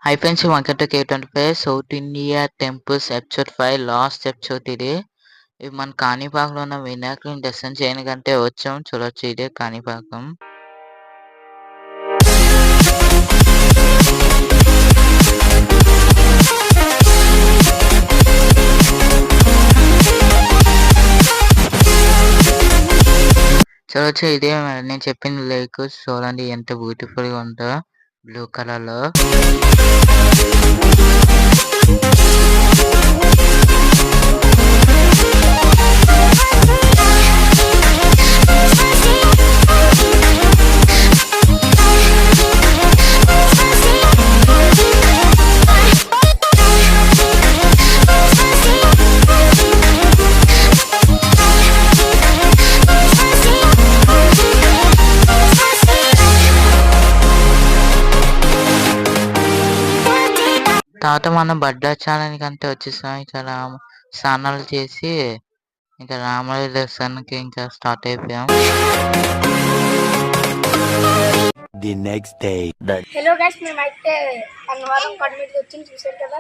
అయిపోయింది welcome to K25 south India temples episode 5 last episode ఇది. ఇది మన కాణిపాకంలో ఉన్న వినాయకుడిని దర్శనం చేయడానికంటే వచ్చాం. చూడొచ్చు ఇదే కాణిపాకం. చూడొచ్చు ఇదే నేను చెప్పిన లేక్. చూడండి ఎంత బ్యూటిఫుల్ గా ఉందో బ్లూ కలర్ లో. తర్వాత మనం భద్రాచలానికి అంతే వచ్చేసాం. ఇక్కడ స్నానాలు చేసి ఇంకా రాముడి దర్శనానికి ఇంకా స్టార్ట్ అయిపోయాం. హలో గైస్, మేమైతే అన్నవరం కొండ మీద వచ్చి చూసారు కదా.